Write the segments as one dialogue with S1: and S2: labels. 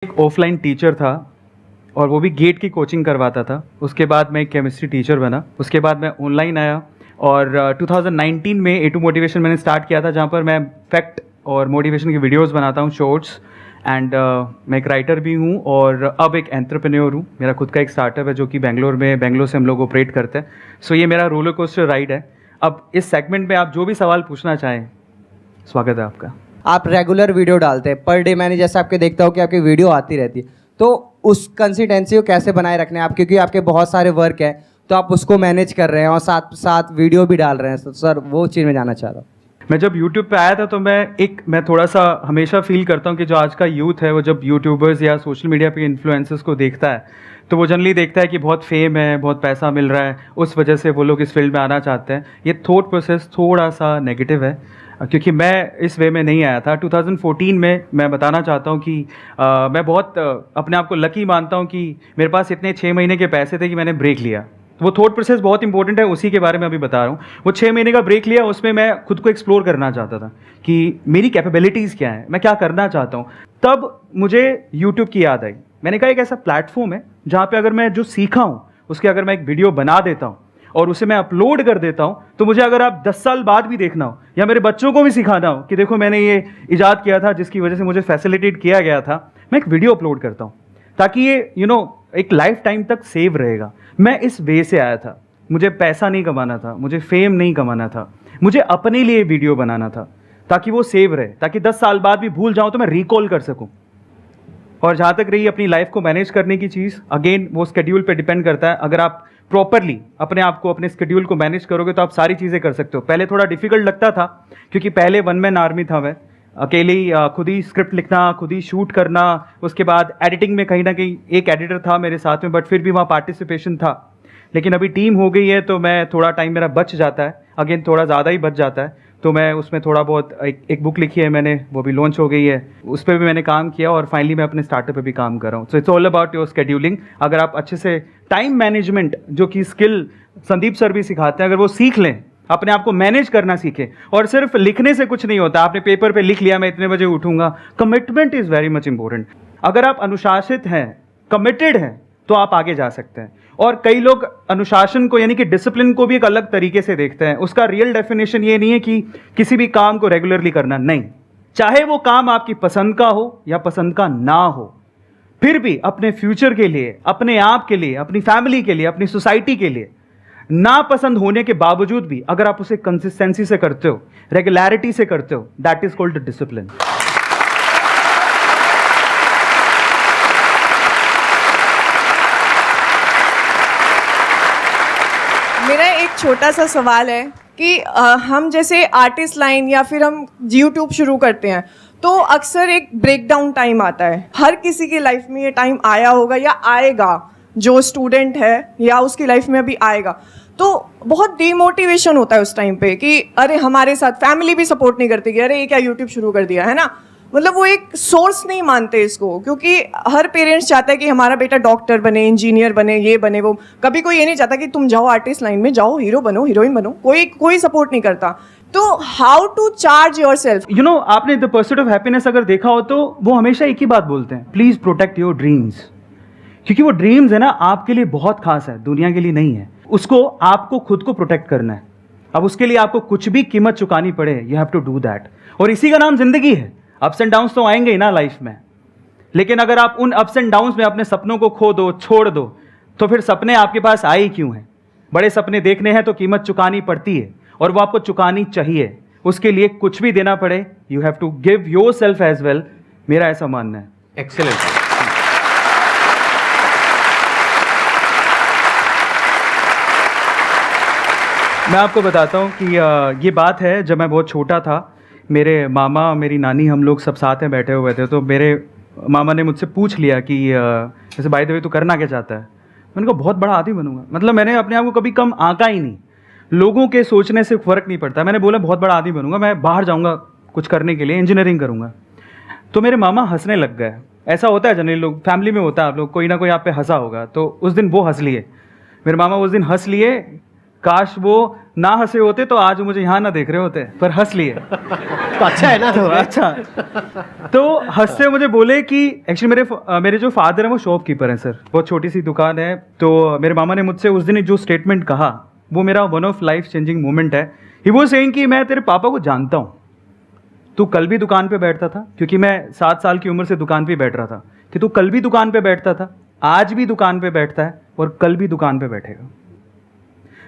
S1: एक offline teacher था और वो भी गेट की कोचिंग करवाता था। उसके बाद मैं एक केमिस्ट्री टीचर बना। उसके बाद मैं ऑनलाइन आया और 2019 में A2 मोटिवेशन मैंने स्टार्ट किया था, जहाँ पर मैं फैक्ट और मोटिवेशन की वीडियोस बनाता हूँ, शॉर्ट्स। एंड मैं एक राइटर भी हूँ और अब एक एंटरप्रेन्योर हूँ। मेरा खुद का एक स्टार्टअप है जो कि बेंगलोर से हम लोग ऑपरेट करते हैं। सो ये मेरा रोलर कोस्टर राइड है। अब इस सेगमेंट में आप जो भी सवाल पूछना चाहें, स्वागत है आपका।
S2: आप रेगुलर वीडियो डालते हैं पर डे, मैंने जैसे आपके देखता हूँ कि आपकी वीडियो आती रहती है, तो उस कंसिस्टेंसी को कैसे बनाए रखने हैं आप? क्योंकि आपके बहुत सारे वर्क है तो आप उसको मैनेज कर रहे हैं और साथ साथ वीडियो भी डाल रहे हैं। तो सर वो चीज़ में जानना चाह रहा हूँ।
S1: मैं जब YouTube पे आया था तो मैं थोड़ा सा हमेशा फील करता हूँ कि जो आज का यूथ है वो जब यूट्यूबर्स या सोशल मीडिया पे इन्फ्लुएंसर्स को देखता है तो वो जनरली देखता है कि बहुत फेम है, बहुत पैसा मिल रहा है, उस वजह से वो लोग इस फील्ड में आना चाहते हैं। ये थॉट प्रोसेस थोड़ा सा नेगेटिव है क्योंकि मैं इस वे में नहीं आया था। 2014 में मैं बताना चाहता हूँ कि मैं बहुत अपने आप को लकी मानता हूँ कि मेरे पास इतने 6 महीने के पैसे थे कि मैंने ब्रेक लिया। वो थॉट प्रोसेस बहुत इंपॉर्टेंट है, उसी के बारे में अभी बता रहा हूँ। वो 6 महीने का ब्रेक लिया, उसमें मैं खुद को एक्सप्लोर करना चाहता था कि मेरी कैपेबिलिटीज़ क्या है, मैं क्या करना चाहता हूँ। तब मुझे यूट्यूब की याद आई। मैंने कहा एक ऐसा प्लेटफॉर्म है जहाँ पे अगर मैं जो सीखा हूँ उसके अगर मैं एक वीडियो बना देता हूँ और उसे मैं अपलोड कर देता हूँ तो मुझे अगर आप 10 साल बाद भी देखना हो या मेरे बच्चों को भी सिखाना हो कि देखो मैंने ये इजाद किया था जिसकी वजह से मुझे फैसिलिटेट किया गया था, मैं एक वीडियो अपलोड करता हूँ ताकि ये एक लाइफ टाइम तक सेव रहेगा। मैं इस वे से आया था। मुझे पैसा नहीं कमाना था, मुझे फेम नहीं कमाना था, मुझे अपने लिए वीडियो बनाना था ताकि वो सेव रहे, ताकि 10 साल बाद भी भूल जाऊँ तो मैं रिकॉल कर सकूँ। और जहाँ तक रही अपनी लाइफ को मैनेज करने की चीज़, अगेन वो स्केड्यूल पे डिपेंड करता है। अगर आप प्रॉपरली अपने आप को, अपने स्केड्यूल को मैनेज करोगे तो आप सारी चीज़ें कर सकते हो। पहले थोड़ा डिफिकल्ट लगता था क्योंकि पहले वन मैन आर्मी था मैं, अकेले ही खुद ही स्क्रिप्ट लिखना, खुद ही शूट करना। उसके बाद एडिटिंग में कहीं ना कहीं एक एडिटर था मेरे साथ में, बट फिर भी वहाँ पार्टिसिपेशन था। लेकिन अभी टीम हो गई है तो मैं थोड़ा टाइम मेरा बच जाता है, अगेन थोड़ा ज़्यादा ही बच जाता है। तो मैं उसमें थोड़ा बहुत एक बुक लिखी है मैंने, वो भी लॉन्च हो गई है, उस पर भी मैंने काम किया और फाइनली मैं अपने स्टार्टअप पे भी काम कर रहा हूँ। So it's all about your scheduling. अगर आप अच्छे से टाइम मैनेजमेंट, जो कि स्किल संदीप सर भी सिखाते हैं, अगर वो सीख लें, अपने आप को मैनेज करना सीखें। और सिर्फ लिखने से कुछ नहीं होता, आपने पेपर पे लिख लिया मैं इतने बजे उठूंगा। Commitment is very much important. अगर आप अनुशासित हैं, कमिटेड हैं, तो आप आगे जा सकते हैं। और कई लोग अनुशासन को यानी कि डिसिप्लिन को भी एक अलग तरीके से देखते हैं। उसका रियल डेफिनेशन ये नहीं है कि किसी भी काम को रेगुलरली करना, नहीं। चाहे वो काम आपकी पसंद का हो या पसंद का ना हो, फिर भी अपने फ्यूचर के लिए, अपने आप के लिए, अपनी फैमिली के लिए, अपनी सोसाइटी के लिए, नापसंद होने के बावजूद भी अगर आप उसे कंसिस्टेंसी से करते हो, रेगुलरिटी से करते हो, दैट इज कॉल्ड डिसिप्लिन।
S3: मेरा एक छोटा सा सवाल है कि हम जैसे आर्टिस्ट लाइन या फिर हम यूट्यूब शुरू करते हैं तो अक्सर एक ब्रेकडाउन टाइम आता है। हर किसी की लाइफ में ये टाइम आया होगा या आएगा, जो स्टूडेंट है या उसकी लाइफ में अभी आएगा। तो बहुत डीमोटिवेशन होता है उस टाइम पे कि अरे हमारे साथ फैमिली भी सपोर्ट नहीं करती कि अरे ये क्या यूट्यूब शुरू कर दिया है ना। मतलब वो एक सोर्स नहीं मानते इसको, क्योंकि हर पेरेंट्स चाहता है कि हमारा बेटा डॉक्टर बने, इंजीनियर बने, ये बने वो। कभी कोई ये नहीं चाहता कि तुम जाओ आर्टिस्ट लाइन में, जाओ हीरो बनो, हीरोइन बनो। कोई सपोर्ट नहीं करता। तो how to charge yourself?
S1: आपने द परस्यूट ऑफ हैप्पीनेस अगर देखा हो तो वो हमेशा एक ही बात बोलते हैं, प्लीज प्रोटेक्ट योर ड्रीम्स। क्योंकि वो ड्रीम्स है ना, आपके लिए बहुत खास है, दुनिया के लिए नहीं है। उसको आपको खुद को प्रोटेक्ट करना है। अब उसके लिए आपको कुछ भी कीमत चुकानी पड़े, you have to do that. और इसी का नाम जिंदगी है। अप्स एंड डाउन्स तो आएंगे ही ना लाइफ में, लेकिन अगर आप उन अप्स एंड डाउन्स में अपने सपनों को खो दो, छोड़ दो, तो फिर सपने आपके पास आए ही क्यों हैं? बड़े सपने देखने हैं तो कीमत चुकानी पड़ती है और वो आपको चुकानी चाहिए। उसके लिए कुछ भी देना पड़े, you have to give yourself as well. मेरा ऐसा मानना है।
S2: एक्सेलेंट।
S1: मैं आपको बताता हूँ कि ये बात है, जब मैं बहुत छोटा था, मेरे मामा, मेरी नानी, हम लोग सब साथ में बैठे हुए थे। तो मेरे मामा ने मुझसे पूछ लिया कि जैसे बाय द वे तू करना क्या चाहता है। मैंने कहा बहुत बड़ा आदमी बनूंगा। मतलब मैंने अपने आप को कभी कम आंका ही नहीं, लोगों के सोचने से फ़र्क नहीं पड़ता। मैंने बोला बहुत बड़ा आदमी बनूंगा, मैं बाहर जाऊँगा कुछ करने के लिए, इंजीनियरिंग करूँगा। तो मेरे मामा हंसने लग गए। ऐसा होता है जनरली, लोग फैमिली में होता है, आप लोग कोई ना कोई आप पे हंसा होगा। तो उस दिन वो हंस लिए, मेरे मामा उस दिन हंस लिए। काश वो ना हंसे होते तो आज मुझे यहाँ ना देख रहे होते, पर हंस लिए।
S4: तो अच्छा है ना।
S1: तो अच्छा, तो हंसते मुझे बोले कि एक्चुअली मेरे जो फादर हैं वो शॉपकीपर हैं सर, बहुत छोटी सी दुकान है। तो मेरे मामा ने मुझसे उस दिन जो स्टेटमेंट कहा वो मेरा one of life changing moment है। ही वो सेइंग कि मैं तेरे पापा को जानता हूँ, तू कल भी दुकान पे बैठता था, क्योंकि मैं 7 साल की उम्र से दुकान पे बैठ रहा था, कि तू कल भी दुकान पे बैठता था, आज भी दुकान पे बैठता है और कल भी दुकान पे बैठेगा।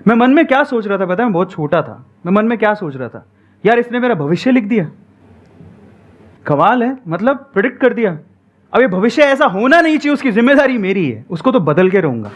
S1: मैं मन में क्या सोच रहा था पता है, मैं बहुत छोटा था, मैं मन में क्या सोच रहा था, यार इसने मेरा भविष्य लिख दिया, कमाल है, मतलब प्रेडिक्ट कर दिया। अब ये भविष्य ऐसा होना नहीं चाहिए, उसकी जिम्मेदारी मेरी है, उसको तो बदल के रहूंगा।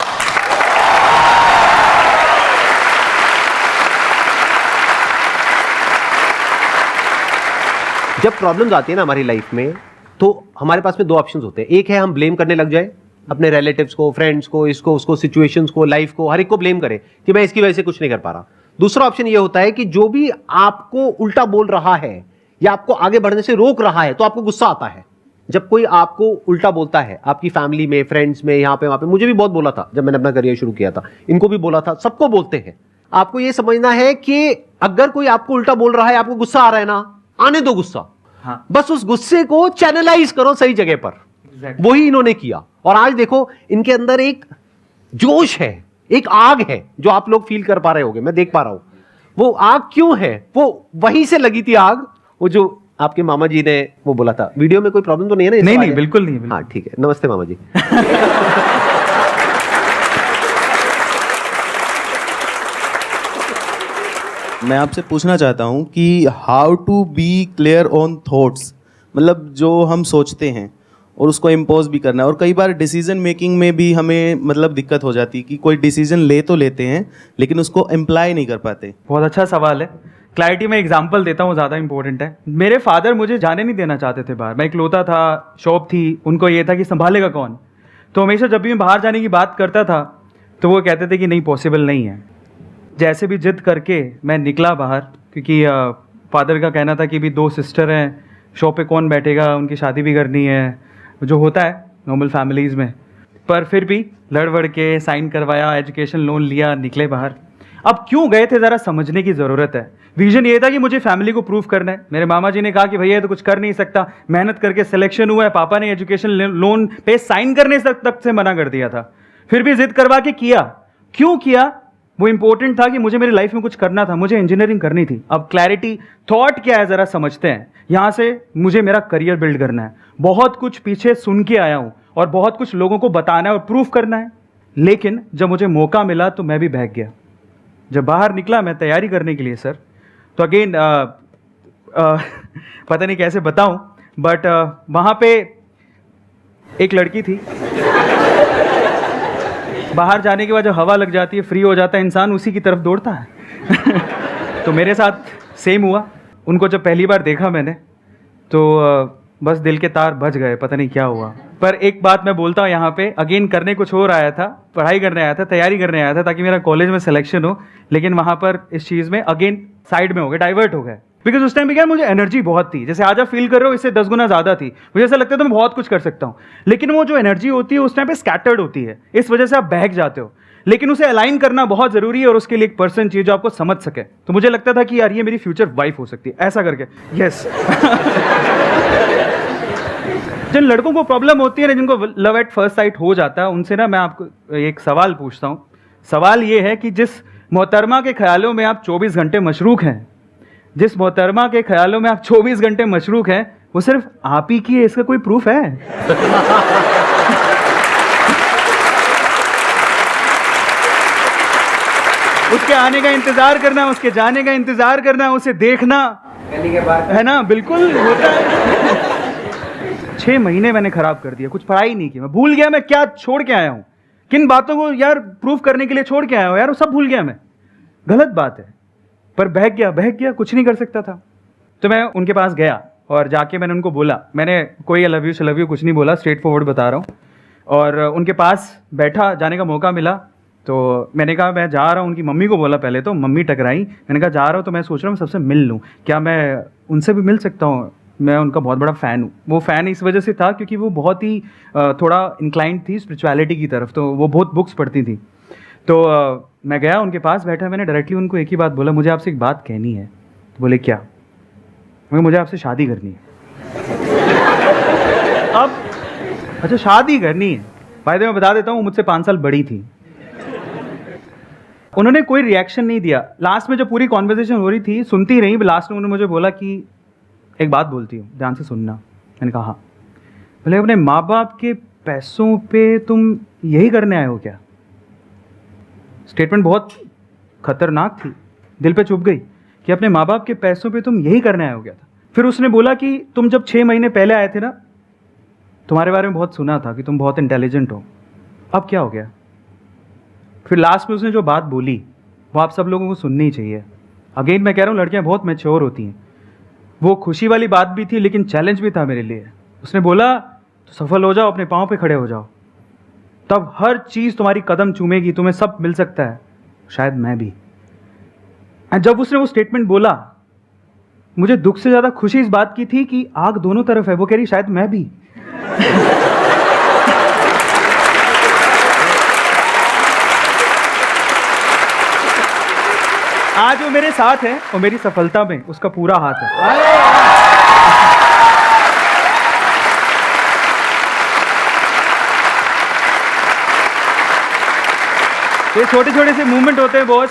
S4: जब प्रॉब्लम्स आती है ना हमारी लाइफ में, तो हमारे पास में 2 ऑप्शंस होते हैं। एक है हम ब्लेम करने लग जाए अपने रिलेटिव्स को, फ्रेंड्स को, इसको उसको, सिचुएशंस को, लाइफ को, हर एक को ब्लेम करें कि मैं इसकी वजह से कुछ नहीं कर पा रहा। दूसरा ऑप्शन ये होता है कि जो भी आपको उल्टा बोल रहा है या आपको आगे बढ़ने से रोक रहा है, तो आपको गुस्सा आता है। जब कोई आपको उल्टा बोलता है, आपकी फैमिली में, फ्रेंड्स में, यहाँ पे वहां पे, मुझे भी बहुत बोला था जब मैंने अपना करियर शुरू किया था, इनको भी बोला था, सबको बोलते हैं। आपको ये समझना है कि अगर कोई आपको उल्टा बोल रहा है, आपको गुस्सा आ रहा है ना, आने दो गुस्सा।
S1: हाँ।
S4: बस उस गुस्से को चैनलाइज करो सही जगह पर।
S1: Exactly.
S4: वही इन्होंने किया, और आज देखो इनके अंदर एक जोश है, एक आग है जो आप लोग फील कर पा रहे होगे, मैं देख पा रहा हूं। वो आग क्यों है? वो वहीं से लगी थी आग, वो जो आपके मामा जी ने वो बोला था। वीडियो में कोई प्रॉब्लम तो नहीं है ना?
S1: नहीं, बिल्कुल नहीं, बिल्कुल।
S4: हाँ ठीक है, नमस्ते मामा जी।
S5: मैं आपसे पूछना चाहता हूँ कि how to be clear on thoughts, मतलब जो हम सोचते हैं और उसको इम्पोज भी करना है। और कई बार डिसीजन मेकिंग में भी हमें मतलब दिक्कत हो जाती है कि कोई डिसीजन ले तो लेते हैं लेकिन उसको अप्लाई नहीं कर पाते।
S1: बहुत अच्छा सवाल है। क्लैरिटी में एग्जांपल देता हूँ, ज़्यादा इंपॉर्टेंट है। मेरे फादर मुझे जाने नहीं देना चाहते थे बाहर, मैं इकलौता था, शॉप थी, उनको ये था कि संभालेगा कौन। तो हमेशा जब भी मैं बाहर जाने की बात करता था तो वो कहते थे कि नहीं, पॉसिबल नहीं है। जैसे भी जिद करके मैं निकला बाहर, क्योंकि फादर का कहना था कि भी 2 सिस्टर हैं, शॉप पे कौन बैठेगा, उनकी शादी भी करनी है, जो होता है नॉर्मल फैमिलीज़ में। पर फिर भी लड़ वड़ के साइन करवाया, एजुकेशन लोन लिया, निकले बाहर। अब क्यों गए थे ज़रा समझने की ज़रूरत है। विजन ये था कि मुझे फैमिली को प्रूफ करना है। मेरे मामा जी ने कहा कि भैया तो कुछ कर नहीं सकता, मेहनत करके सिलेक्शन हुआ है, पापा ने एजुकेशन लोन पे साइन करने तक से मना कर दिया था, फिर भी जिद करवा के किया। क्यों किया? वो इंपॉर्टेंट था कि मुझे मेरी लाइफ में कुछ करना था, मुझे इंजीनियरिंग करनी थी। अब क्लैरिटी थॉट क्या है ज़रा समझते हैं। यहाँ से मुझे मेरा करियर बिल्ड करना है, बहुत कुछ पीछे सुन के आया हूँ और बहुत कुछ लोगों को बताना है और प्रूफ करना है। लेकिन जब मुझे मौका मिला तो मैं भी बहक गया। जब बाहर निकला मैं तैयारी करने के लिए सर, तो अगेन पता नहीं कैसे बताऊं, बट वहाँ पे एक लड़की थी। बाहर जाने के बाद जब हवा लग जाती है, फ्री हो जाता है इंसान, उसी की तरफ दौड़ता है। तो मेरे साथ सेम हुआ। उनको जब पहली बार देखा मैंने तो बस दिल के तार बज गए, पता नहीं क्या हुआ। पर एक बात मैं बोलता हूँ यहाँ पे, अगेन करने कुछ और आया था, पढ़ाई करने आया था, तैयारी करने आया था ताकि मेरा कॉलेज में सिलेक्शन हो, लेकिन वहाँ पर इस चीज़ में अगेन साइड में हो गए, डाइवर्ट हो गए। बिकॉज उस टाइम पे क्या, मुझे एनर्जी बहुत थी, जैसे आज आप फील कर रहे हो इससे 10 गुना ज़्यादा थी। मुझे ऐसा लगता था मैं बहुत कुछ कर सकता हूँ, लेकिन वो जो एनर्जी होती है उस टाइम पे स्कैटर्ड होती है, इस वजह से आप बहक जाते हो। लेकिन उसे अलाइन करना बहुत ज़रूरी है और उसके लिए एक पर्सन चाहिए जो आपको समझ सके। तो मुझे लगता था कि यार ये मेरी फ्यूचर वाइफ हो सकती है, ऐसा करके। यस। जिन लड़कों को प्रॉब्लम होती है ना, जिनको लव एट फर्स्ट साइट हो जाता है, उनसे ना मैं आपको एक सवाल पूछता हूँ। सवाल ये है कि जिस मोहतरमा के ख्यालों में आप 24 घंटे मशरूक हैं, जिस मोहतरमा के ख्यालों में आप 24 घंटे मशरूक हैं, वो सिर्फ आप ही की है, इसका कोई प्रूफ है? उसके आने का इंतजार करना, उसके जाने का इंतजार करना, उसे देखना, है ना? बिल्कुल होता है। 6 महीने मैंने खराब कर दिया, कुछ पढ़ाई नहीं की, मैं भूल गया मैं क्या छोड़ के आया हूँ, किन बातों को यार प्रूफ करने के लिए छोड़ के आया हूँ यार, वो सब भूल गया मैं। गलत बात है, पर बहक गया, कुछ नहीं कर सकता था। तो मैं उनके पास गया और जाके मैंने उनको बोला, मैंने कोई आई लव यू कुछ नहीं बोला, स्ट्रेट फॉरवर्ड बता रहा हूँ। और उनके पास बैठा, जाने का मौका मिला तो मैंने कहा मैं जा रहा हूँ। उनकी मम्मी को बोला पहले, तो मम्मी टकराई। मैंने कहा जा रहा हूँ तो मैं सोच रहा हूँ सबसे मिल लूँ, क्या मैं उनसे भी मिल सकता हूँ? मैं उनका बहुत बड़ा फ़ैन हूँ। वो फ़ैन इस वजह से था क्योंकि वो बहुत ही थोड़ा इंक्लाइंड थी स्पिरिचुअलिटी की तरफ, तो वो बहुत बुक्स पढ़ती थी। तो मैं गया उनके पास बैठा, मैंने डायरेक्टली उनको एक ही बात बोला, मुझे आपसे एक बात कहनी है। तो बोले क्या? मुझे आपसे शादी करनी है। अब अच्छा शादी करनी है, भाई मैं बता देता हूँ मुझसे 5 साल बड़ी थी। उन्होंने कोई रिएक्शन नहीं दिया। लास्ट में जब पूरी कॉन्वर्सेशन हो रही थी, सुनती रही, लास्ट में उन्होंने मुझे बोला कि एक बात बोलती हूँ, ध्यान से सुनना। मैंने कहा हाँ। बोले अपने माँ बाप के पैसों पे तुम यही करने आए हो क्या? स्टेटमेंट बहुत खतरनाक थी, दिल पे चुभ गई कि अपने माँ बाप के पैसों पे तुम यही करने आए हो क्या था। फिर उसने बोला कि तुम जब 6 महीने पहले आए थे ना, तुम्हारे बारे में बहुत सुना था कि तुम बहुत इंटेलिजेंट हो, अब क्या हो गया? फिर लास्ट में उसने जो बात बोली वो आप सब लोगों को सुननी चाहिए। अगेन मैं कह रहा हूँ, लड़कियाँ बहुत मैच्योर होती हैं। वो खुशी वाली बात भी थी लेकिन चैलेंज भी था मेरे लिए। उसने बोला तो सफल हो जाओ, अपने पाँव पे खड़े हो जाओ, तब हर चीज़ तुम्हारी कदम चूमेगी, तुम्हें सब मिल सकता है, शायद मैं भी। जब उसने वो स्टेटमेंट बोला, मुझे दुख से ज़्यादा खुशी इस बात की थी कि आग दोनों तरफ है। वो कह रही शायद मैं भी। आज वो मेरे साथ है और मेरी सफलता में उसका पूरा हाथ है। ये छोटे छोटे से मूवमेंट होते हैं बॉस,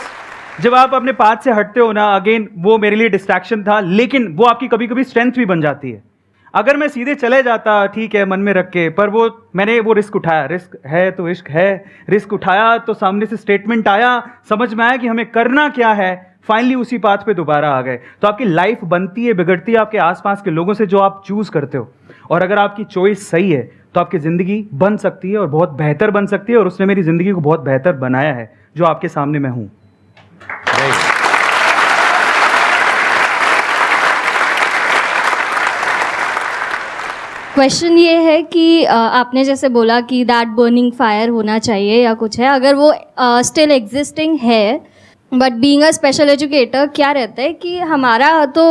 S1: जब आप अपने पाथ से हटते हो ना। अगेन वो मेरे लिए डिस्ट्रैक्शन था, लेकिन वो आपकी कभी कभी स्ट्रेंथ भी बन जाती है। अगर मैं सीधे चले जाता, ठीक है, मन में रख के, पर मैंने वो रिस्क उठाया। रिस्क है तो इश्क है। रिस्क उठाया तो सामने से स्टेटमेंट आया, समझ में आया कि हमें करना क्या है, फाइनली उसी पाथ पे दोबारा आ गए। तो आपकी लाइफ बनती है, बिगड़ती है आपके आसपास के लोगों से जो आप चूज करते हो। और अगर आपकी चॉइस सही है तो आपकी जिंदगी बन सकती है और बहुत बेहतर बन सकती है। और उसने मेरी जिंदगी को बहुत बेहतर बनाया है, जो आपके सामने मैं हूं।
S6: क्वेश्चन ये है कि आपने जैसे बोला कि दैट बर्निंग फायर होना चाहिए या कुछ है, अगर वो स्टिल एग्जिस्टिंग है, but being a special educator क्या रहता है कि हमारा तो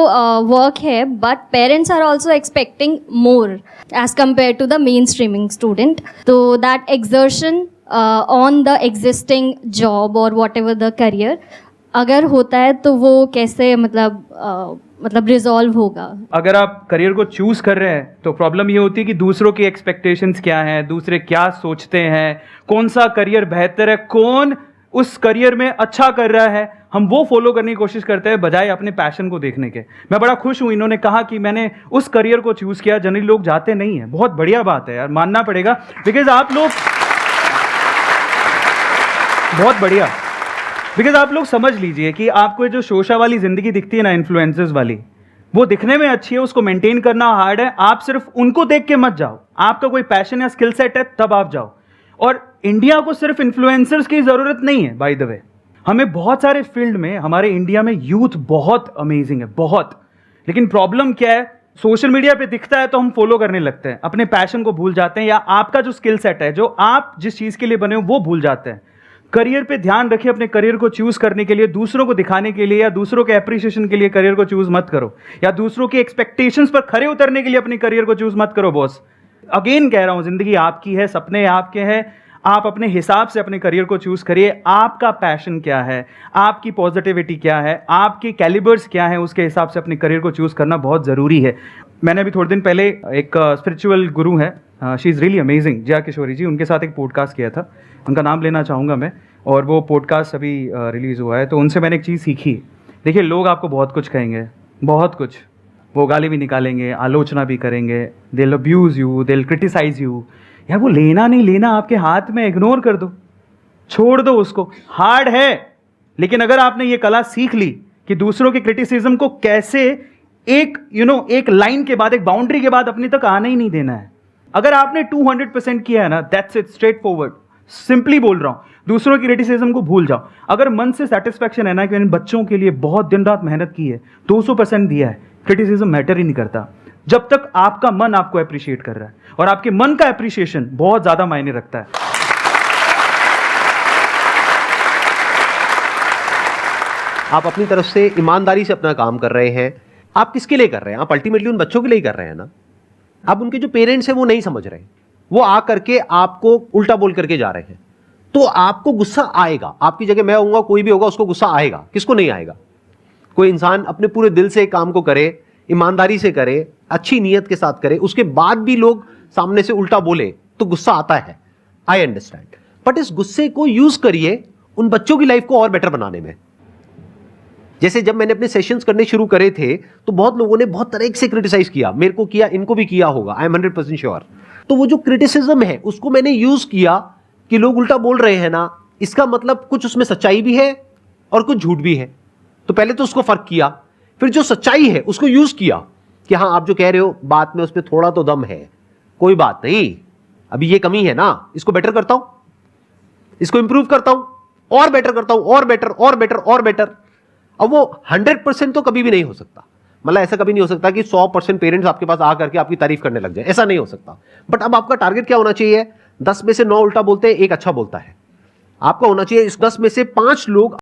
S6: वर्क है, but parents are also expecting more as compare to the main streaming student. तो that exertion on the existing job और वॉट एवर द करियर अगर होता है तो वो कैसे मतलब रिजॉल्व होगा?
S1: अगर आप करियर को चूज कर रहे हैं तो प्रॉब्लम ये होती है कि दूसरों की एक्सपेक्टेशंस क्या हैं, दूसरे क्या सोचते हैं, कौन सा करियर बेहतर है, कौन उस करियर में अच्छा कर रहा है, हम वो फॉलो करने की कोशिश करते हैं बजाय अपने पैशन को देखने के। मैं बड़ा खुश हूं, इन्होंने कहा कि मैंने उस करियर को चूज किया। जनरली लोग जाते नहीं है, बहुत बढ़िया बात है यार, मानना पड़ेगा। बिकॉज आप लोग बहुत बढ़िया, बिकॉज आप लोग समझ लीजिए कि आपको जो शोशा वाली जिंदगी दिखती है ना, इन्फ्लुएंसर्स वाली, वो दिखने में अच्छी है, उसको मेंटेन करना हार्ड है। आप सिर्फ उनको देख के मत जाओ, आपका कोई पैशन या स्किल सेट है तब आप जाओ। और इंडिया को सिर्फ इन्फ्लुएंसर्स की जरूरत नहीं है, बाय द वे। हमें बहुत सारे फील्ड में, हमारे इंडिया में यूथ बहुत अमेजिंग है, बहुत। लेकिन प्रॉब्लम क्या है, सोशल मीडिया पे दिखता है तो हम फॉलो करने लगते हैं, अपने पैशन को भूल जाते हैं, या आपका जो स्किल सेट है, जो आप जिस चीज के लिए बने हो, वो भूल जाते हैं। करियर पे ध्यान रखिए। अपने करियर को चूज करने के लिए, दूसरों को दिखाने के लिए या दूसरों के एप्रिसिएशन के लिए करियर को चूज मत करो, या दूसरों की एक्सपेक्टेशंस पर खरे उतरने के लिए अपने करियर को चूज मत करो बॉस। अगेन कह रहा हूं, जिंदगी आपकी है, सपने आपके हैं, आप अपने हिसाब से अपने करियर को चूज करिए। आपका पैशन क्या है, आपकी पॉजिटिविटी क्या है, आपके कैलिबर्स क्या है, उसके हिसाब से अपने करियर को चूज करना बहुत जरूरी है। मैंने अभी थोड़े दिन पहले एक स्पिरिचुअल गुरु है, she is really amazing, Jaya Kishori ji, उनके साथ एक पॉडकास्ट किया था, उनका नाम लेना चाहूँगा मैं, और वो पॉडकास्ट अभी रिलीज़ हुआ है। तो उनसे मैंने एक चीज़ सीखी। देखिए, लोग आपको बहुत कुछ कहेंगे, बहुत कुछ, वो गाली भी निकालेंगे, आलोचना भी करेंगे, they will abuse you, they will criticise you. यार वो लेना नहीं लेना आपके हाथ में, इग्नोर कर दो, छोड़ दो उसको। हार्ड है, लेकिन अगर आपने ये कला सीख ली कि दूसरों के क्रिटिसिज्म को कैसे एक लाइन के बाद, एक बाउंड्री के बाद अपने तक आने ही नहीं देना है। अगर आपने 200% किया है ना, that's it, straight forward. Simply बोल रहा हूं, दूसरों की क्रिटिसिज्म को भूल जाओ। अगर मन से सेटिस्फैक्शन है ना कि मैंने बच्चों के लिए बहुत दिन रात मेहनत की है, 200% दिया है, क्रिटिसिज्म मैटर ही नहीं करता, जब तक आपका मन आपको अप्रिशिएट कर रहा है। और आपके मन का अप्रिशिएशन बहुत ज्यादा मायने रखता है।
S4: आप अपनी तरफ से ईमानदारी से अपना काम कर रहे हैं। आप किसके लिए कर रहे हैं? आप अल्टीमेटली उन बच्चों के लिए कर रहे हैं ना। आप उनके जो पेरेंट्स हैं वो नहीं समझ रहे, वो आ करके आपको उल्टा बोल करके जा रहे हैं। तो आपको गुस्सा आएगा। आपकी जगह मैं होऊंगा, कोई भी होगा, उसको गुस्सा आएगा। किसको नहीं आएगा? कोई इंसान अपने पूरे दिल से एक काम को करे, ईमानदारी से करे, अच्छी नीयत के साथ करे, उसके बाद भी लोग सामने से उल्टा बोले तो गुस्सा आता है। आई अंडरस्टैंड, बट इस गुस्से को यूज करिए उन बच्चों की लाइफ को और बेटर बनाने में। जैसे जब मैंने अपने सेशंस करने शुरू करे थे तो बहुत लोगों ने बहुत तरह से क्रिटिसाइज किया, मेरे को किया, इनको भी किया होगा, आई एम 100% श्योर। तो वो जो क्रिटिसिज्म है उसको मैंने यूज किया कि लोग उल्टा बोल रहे हैं ना, इसका मतलब कुछ उसमें सच्चाई भी है और कुछ झूठ भी है। तो पहले तो उसको फर्क किया, फिर जो सच्चाई है उसको यूज किया कि हाँ आप जो कह रहे हो बात में उसमें थोड़ा तो दम है, कोई बात नहीं, अभी ये कमी है ना, इसको बेटर करता हूं, इसको इंप्रूव करता हूं, और बेटर करता हूं, और बेटर और बेटर और बेटर। अब वो 100% तो कभी भी नहीं हो सकता, मतलब ऐसा कभी नहीं हो सकता कि 100% पेरेंट्स आपके पास आ करके आपकी तारीफ करने लग जाए, ऐसा नहीं हो सकता। बट अब आपका टारगेट क्या होना चाहिए? 10 में से 9 उल्टा बोलते हैं, 1 अच्छा बोलता है। आपका होना चाहिए इस 10 में से 5 लोग